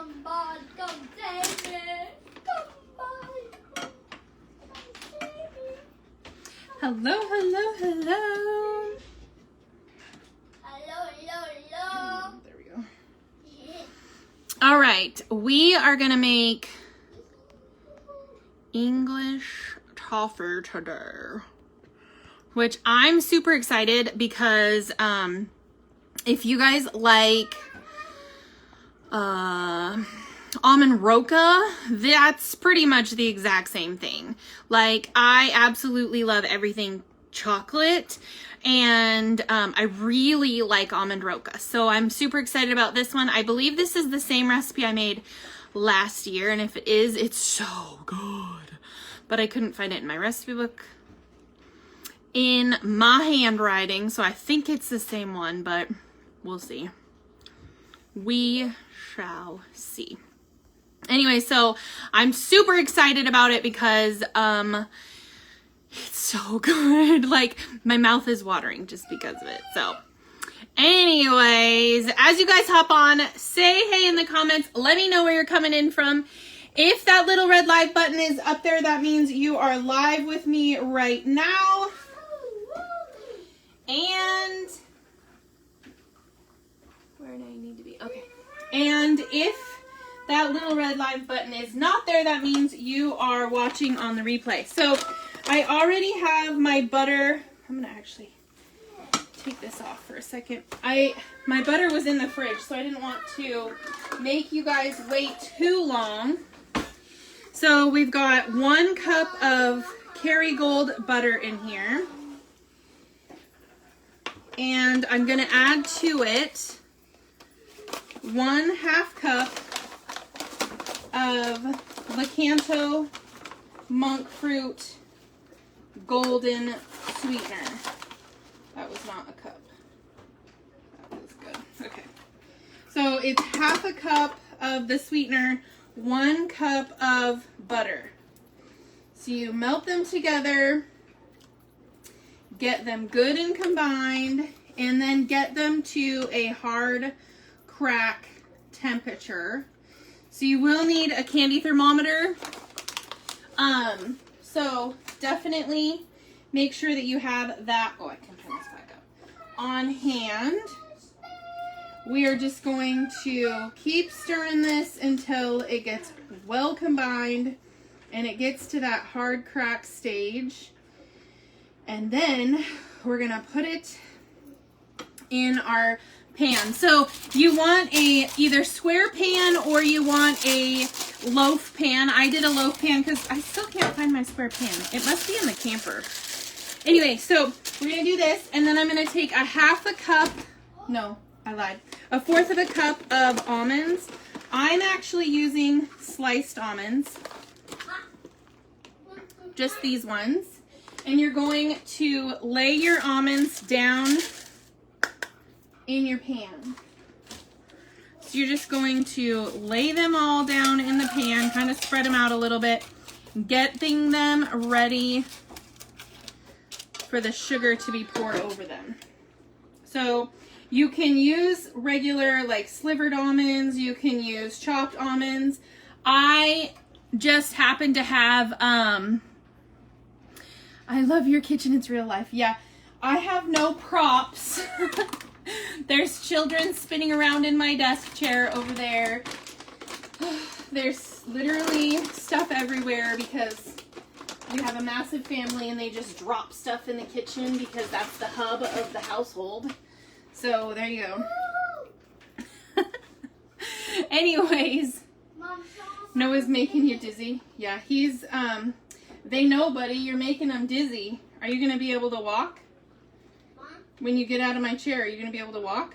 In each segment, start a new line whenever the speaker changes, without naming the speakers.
Somebody come save me. Somebody come save me.
Hello, hello, hello.
Hello, hello, hello.
There we go. All right, we are gonna make English toffee today, which I'm super excited because if you guys like almond roca, that's pretty much the exact same thing. Like, I absolutely love everything chocolate, and I really like almond roca, so I'm super excited about this one. I believe this is the same recipe I made last year, and if it is, it's so good, but I couldn't find it in my recipe book in my handwriting, so I think it's the same one, but we'll see. We shall see. Anyway, so I'm super excited about it because it's so good. Like, my mouth is watering just because of it. So anyways, as you guys hop on, say hey in the comments. Let me know where you're coming in from. If that little red live button is up there, that means you are live with me right now. And where do I need to be? Okay. And if that little red live button is not there, that means you are watching on the replay. So I already have my butter. I'm gonna actually take this off for a second. My butter was in the fridge, so I didn't want to make you guys wait too long. So we've got 1 cup of Kerrygold butter in here. And I'm gonna add to it 1/2 cup of Lakanto monk fruit golden sweetener. That was not a cup. That was good. Okay. So it's 1/2 cup of the sweetener, 1 cup of butter. So you melt them together, get them good and combined, and then get them to a hard crack temperature. So you will need a candy thermometer. So definitely make sure that you have that. Oh, I can turn this back up. On hand. We are just going to keep stirring this until it gets well combined and it gets to that hard crack stage. And then we're gonna put it in our pan. So you want a either square pan or you want a loaf pan. I did a loaf pan because I still can't find my square pan. It must be in the camper. Anyway, so we're gonna do this, and then I'm gonna take a 1/2 cup, no, I lied, 1/4 cup of almonds. I'm actually using sliced almonds, just these ones. And you're going to lay your almonds down in your pan. So you're just going to lay them all down in the pan, kind of spread them out a little bit, getting them ready for the sugar to be poured over them. So you can use regular, like, slivered almonds, you can use chopped almonds. I just happen to have, I love your kitchen, it's real life. Yeah, I have no props. There's children spinning around in my desk chair over there. There's literally stuff everywhere because we have a massive family and they just drop stuff in the kitchen because that's the hub of the household. So there you go. Anyways, Noah's making you dizzy. Yeah, he's, they know, buddy, you're making them dizzy. Are you going to be able to walk? When you get out of my chair, are you going to be able to walk?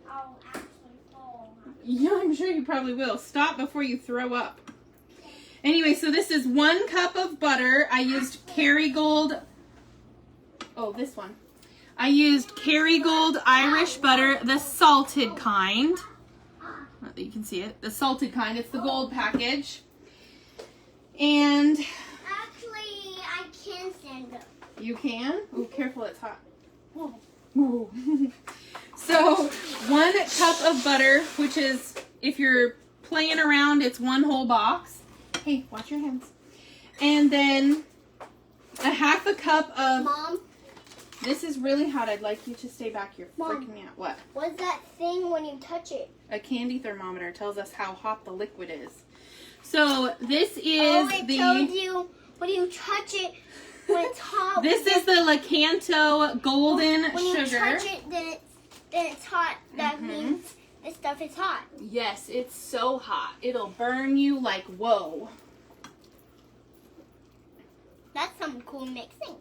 I'll actually fall.
Yeah, I'm sure you probably will. Stop before you throw up. Anyway, so this is 1 cup of butter. I used Kerrygold. Oh, this one. I used Kerrygold Irish butter, the salted kind. Not that you can see it. The salted kind. It's the gold package. And
Actually, I can stand up.
you can? Oh, careful, it's hot. Oh. Ooh. So 1 cup of butter, which is, if you're playing around. It's one whole box. Hey, watch your hands. And then a half a cup of...
Mom?
This is really hot. I'd like you to stay back. You're
Mom,
freaking me out. What?
What's that thing when you touch it?
A candy thermometer tells us how hot the liquid is. So this is
it tells you when you touch it when it's hot.
This is the Lakanto golden
when you
sugar.
touch it, then it's hot. That means this stuff is hot.
Yes, it's so hot. It'll burn you like whoa.
That's some cool mixing.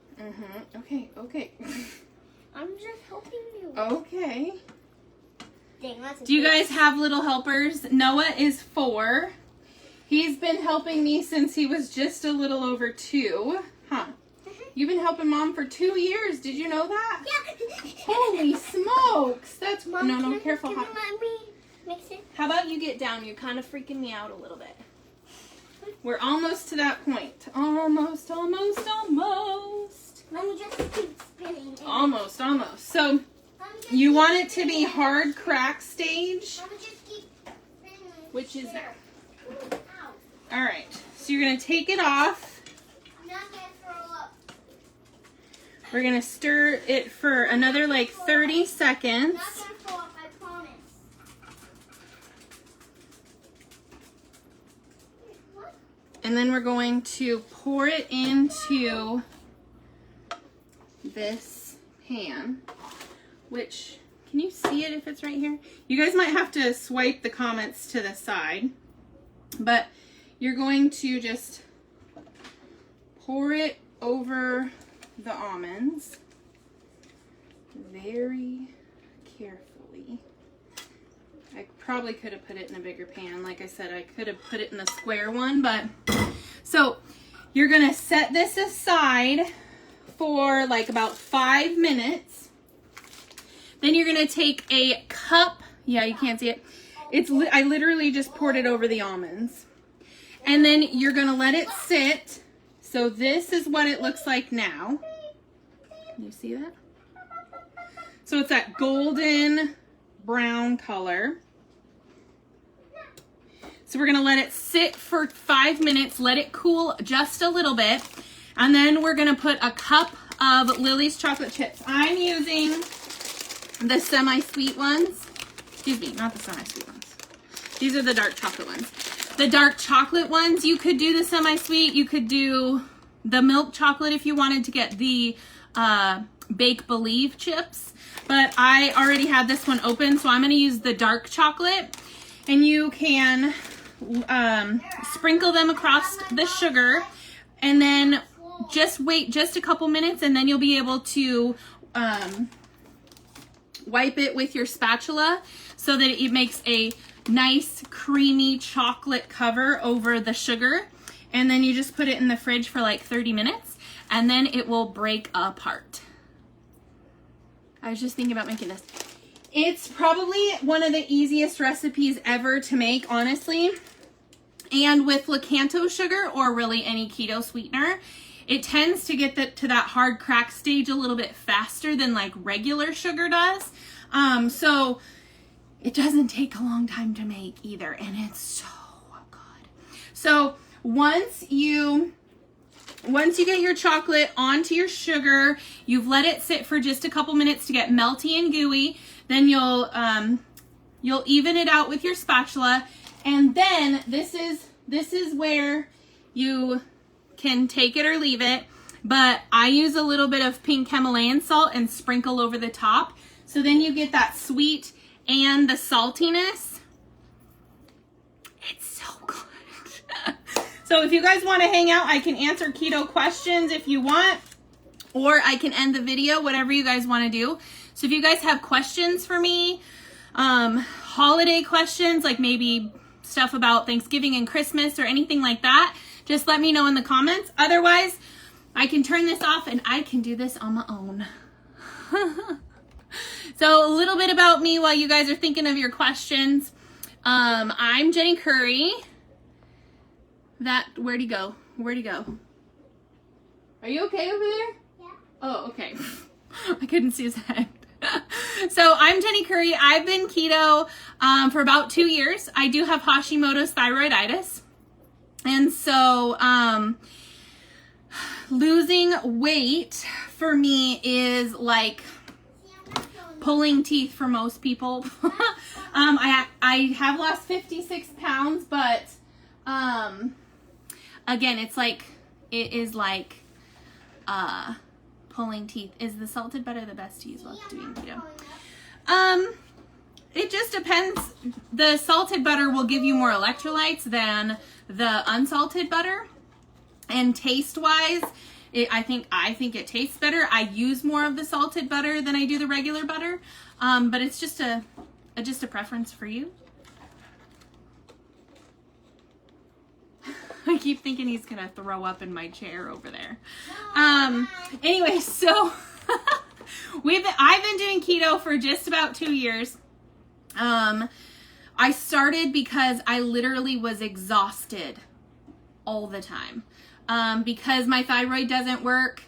Okay.
I'm just helping you.
Okay.
Dang, that's
Do you guys have little helpers? Noah is 4. He's been helping me since he was just a little over 2. Huh. You've been helping Mom for 2 years. Did you know that?
Yeah.
Holy smokes. That's...
Mom,
No, careful.
Can you let me mix it?
How about you get down? You're kind of freaking me out a little bit. We're almost to that point. Almost.
Let me just keep spinning.
Almost. So, you want it to be hard crack stage,
Let me just keep spinning.
which is that.
Ow.
All right. So, you're going to take it off.
I'm not going to throw up.
We're going to stir it for another like 30
I'm
seconds.
not going to throw up, I promise. What?
And then we're going to pour it into this pan, which, can you see it if it's right here? You guys might have to swipe the comments to the side, but you're going to just pour it over the almonds very carefully. I probably could have put it in a bigger pan. Like I said, I could have put it in the square one, but so you're gonna set this aside for like about 5 minutes. Then you're gonna take a cup. Yeah, you can't see it. I literally just poured it over the almonds. And then you're gonna let it sit. So this is what it looks like now. Can you see that? So it's that golden brown color. So we're gonna let it sit for 5 minutes, let it cool just a little bit, and then we're gonna put a cup of Lily's chocolate chips. I'm using the semi-sweet ones. Excuse me, not the semi-sweet ones. These are the dark chocolate ones. The dark chocolate ones, you could do the semi-sweet, you could do the milk chocolate if you wanted to get the Bake Believe chips, but I already had this one open, so I'm gonna use the dark chocolate, and you can sprinkle them across the sugar, and then just wait just a couple minutes, and then you'll be able to wipe it with your spatula so that it makes a nice creamy chocolate cover over the sugar, and then you just put it in the fridge for like 30 minutes, and then it will break apart. I was just thinking about making this. It's probably one of the easiest recipes ever to make, honestly. And with Lakanto sugar, or really any keto sweetener, it tends to get to that hard crack stage a little bit faster than like regular sugar does. So it doesn't take a long time to make either, and it's so good. So once you get your chocolate onto your sugar, you've let it sit for just a couple minutes to get melty and gooey, then you'll even it out with your spatula, and then this is where you can take it or leave it, but I use a little bit of pink Himalayan salt and sprinkle over the top, so then you get that sweet and the saltiness. It's so good. So if you guys want to hang out, I can answer keto questions if you want, or I can end the video, whatever you guys want to do. So if you guys have questions for me, holiday questions, like maybe stuff about Thanksgiving and Christmas or anything like that, just let me know in the comments. Otherwise, I can turn this off and I can do this on my own. So a little bit about me while you guys are thinking of your questions. I'm Jenny Curry. Where'd he go? Where'd he go? Are you okay over there?
Yeah.
Oh, okay. I couldn't see his head. So I'm Jenny Curry. I've been keto for about 2 years. I do have Hashimoto's thyroiditis. And so losing weight for me is like pulling teeth for most people. I have lost 56 pounds, but again, it is like pulling teeth. Is the salted butter the best to use while doing keto? It just depends. The salted butter will give you more electrolytes than the unsalted butter, and taste wise, I think it tastes better. I use more of the salted butter than I do the regular butter, but it's just a preference for you. I keep thinking he's gonna throw up in my chair over there. Anyway, so I've been doing keto for just about 2 years. I started because I literally was exhausted all the time. Because my thyroid doesn't work.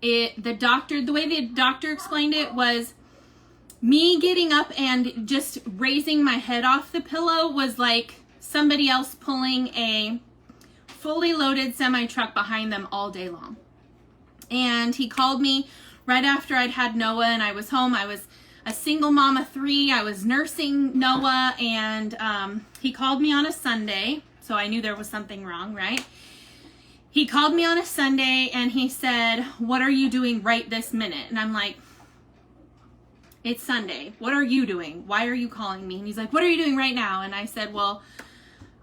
The way the doctor explained it was me getting up and just raising my head off the pillow was like somebody else pulling a fully loaded semi-truck behind them all day long. And he called me right after I'd had Noah and I was home. I was a single mom of 3. I was nursing Noah, and he called me on a Sunday, so I knew there was something wrong, right? He called me on a Sunday and he said, "What are you doing right this minute?" And I'm like, "It's Sunday. What are you doing? Why are you calling me?" And he's like, "What are you doing right now?" And I said, "Well,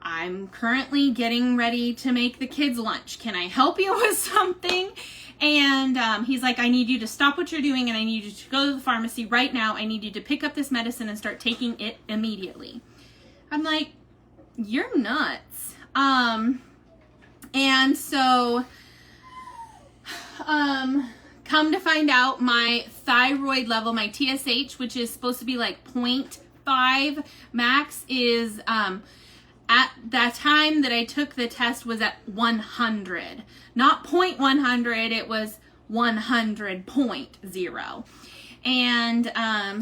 I'm currently getting ready to make the kids lunch. Can I help you with something?" And he's like, "I need you to stop what you're doing and I need you to go to the pharmacy right now. I need you to pick up this medicine and start taking it immediately." I'm like, "You're nuts." And so, come to find out, my thyroid level, my TSH, which is supposed to be like 0.5 max, is, at that time that I took the test, was at 100. Not 0.100, it was 100.0. And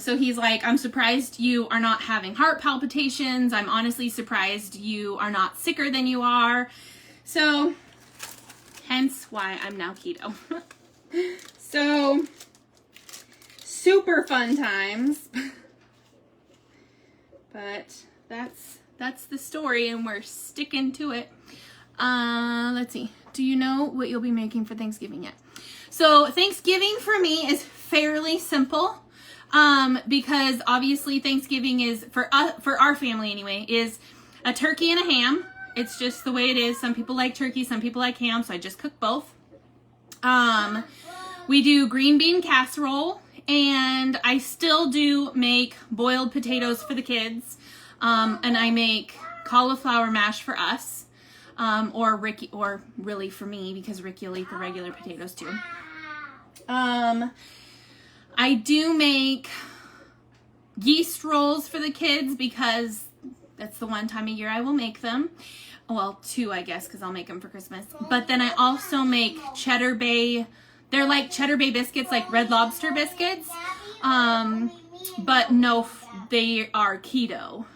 so he's like, "I'm surprised you are not having heart palpitations. I'm honestly surprised you are not sicker than you are." So, hence why I'm now keto. So, super fun times. But that's the story, and we're sticking to it. Let's see. Do you know what you'll be making for Thanksgiving yet? So, Thanksgiving for me is fairly simple. Because obviously Thanksgiving is, for our family anyway, is a turkey and a ham. It's just the way it is. Some people like turkey, some people like ham, so I just cook both. We do green bean casserole, and I still do make boiled potatoes for the kids. And I make cauliflower mash for us, or really for me, because Ricky will eat the regular potatoes too. I do make yeast rolls for the kids because that's the one time a year I will make them. Well, 2, I guess, because I'll make them for Christmas. But then I also make Cheddar Bay. They're like Cheddar Bay biscuits, like Red Lobster biscuits. But no, they are keto.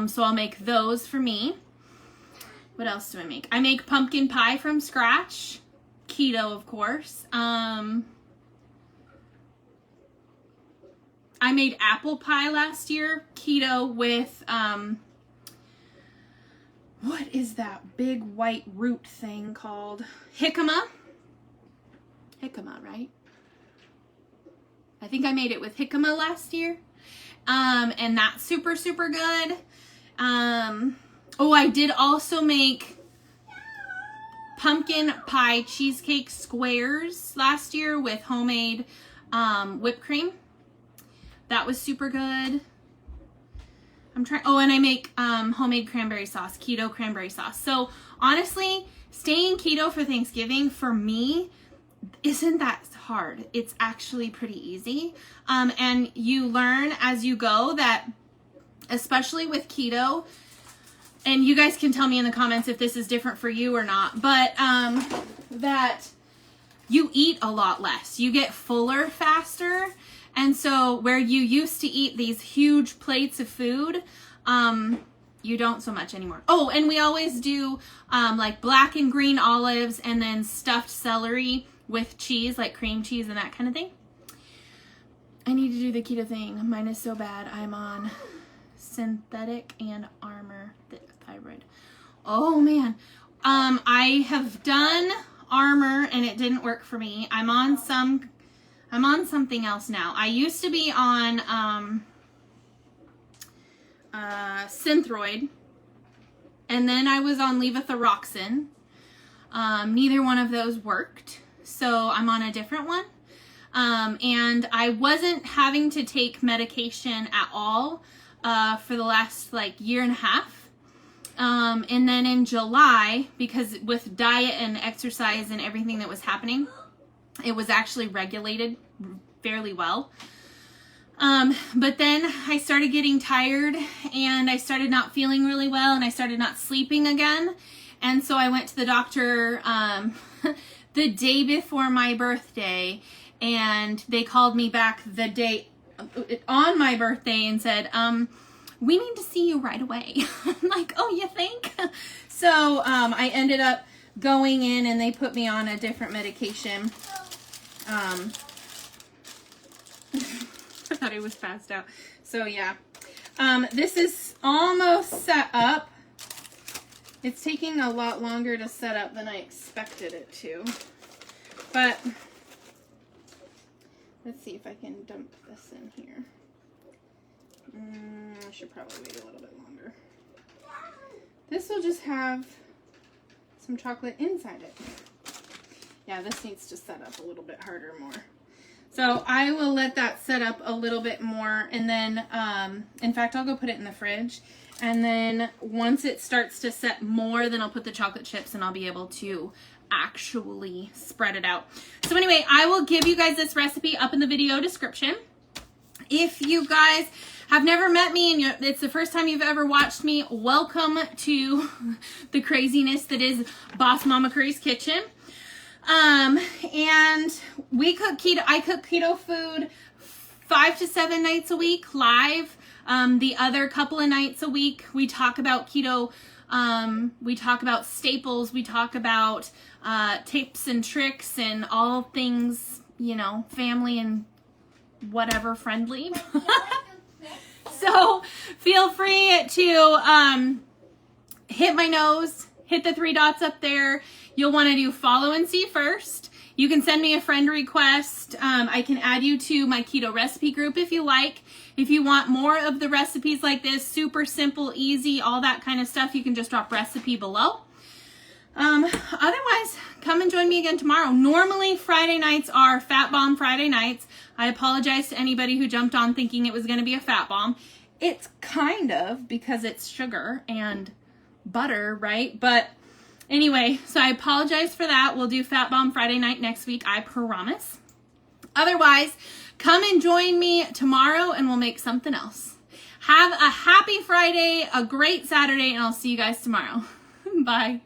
So I'll make those for me. What else do I make? I make pumpkin pie from scratch. Keto, of course. I made apple pie last year. Keto with, what is that big white root thing called? Jicama. Jicama, right? I think I made it with jicama last year. And that's super, super good. Oh, I did also make pumpkin pie cheesecake squares last year with homemade whipped cream. That was super good. And I make homemade cranberry sauce, keto cranberry sauce. So honestly, staying keto for Thanksgiving for me isn't that hard. It's actually pretty easy. And you learn as you go that, especially with keto, and you guys can tell me in the comments if this is different for you or not, but that you eat a lot less. You get fuller faster. And so where you used to eat these huge plates of food, you don't so much anymore. Oh, and we always do like black and green olives and then stuffed celery with cheese, like cream cheese and that kind of thing. I need to do the keto thing. Mine is so bad. I'm on synthetic and armor thyroid. Oh man. I have done armor and it didn't work for me. I'm on something else now. I used to be on Synthroid, and then I was on levothyroxine. Neither one of those worked, so I'm on a different one. And I wasn't having to take medication at all for the last like year and a half. And then in July, because with diet and exercise and everything that was happening, it was actually regulated fairly well. But then I started getting tired and I started not feeling really well and I started not sleeping again. And so I went to the doctor the day before my birthday, and they called me back the day on my birthday and said, we need to see you right away. I'm like, oh, you think? So I ended up going in and they put me on a different medication. I thought I was passed out. So yeah, this is almost set up. It's taking a lot longer to set up than I expected it to. But let's see if I can dump this in here. I should probably wait a little bit longer. This will just have some chocolate inside it. Yeah, this needs to set up a little bit harder more. So I will let that set up a little bit more, and then, in fact, I'll go put it in the fridge. And then once it starts to set more, then I'll put the chocolate chips and I'll be able to actually spread it out. So anyway, I will give you guys this recipe up in the video description. If you guys have never met me and it's the first time you've ever watched me, welcome to the craziness that is Boss Mama Curry's kitchen. And we cook keto. I cook keto food 5 to 7 nights a week live. The other couple of nights a week, we talk about keto. We talk about staples. We talk about tips and tricks and all things, you know, family and whatever friendly. So feel free to hit my nose, hit the 3 dots up there. You'll want to do follow and see first. You can send me a friend request. I can add you to my keto recipe group if you like. If you want more of the recipes like this, super simple, easy, all that kind of stuff, you can just drop recipe below. Otherwise, come and join me again tomorrow. Normally, Friday nights are Fat Bomb Friday nights. I apologize to anybody who jumped on thinking it was going to be a fat bomb. It's kind of, because it's sugar and butter, right? But anyway, so I apologize for that. We'll do Fat Bomb Friday night next week, I promise. Otherwise, come and join me tomorrow and we'll make something else. Have a happy Friday, a great Saturday, and I'll see you guys tomorrow. Bye.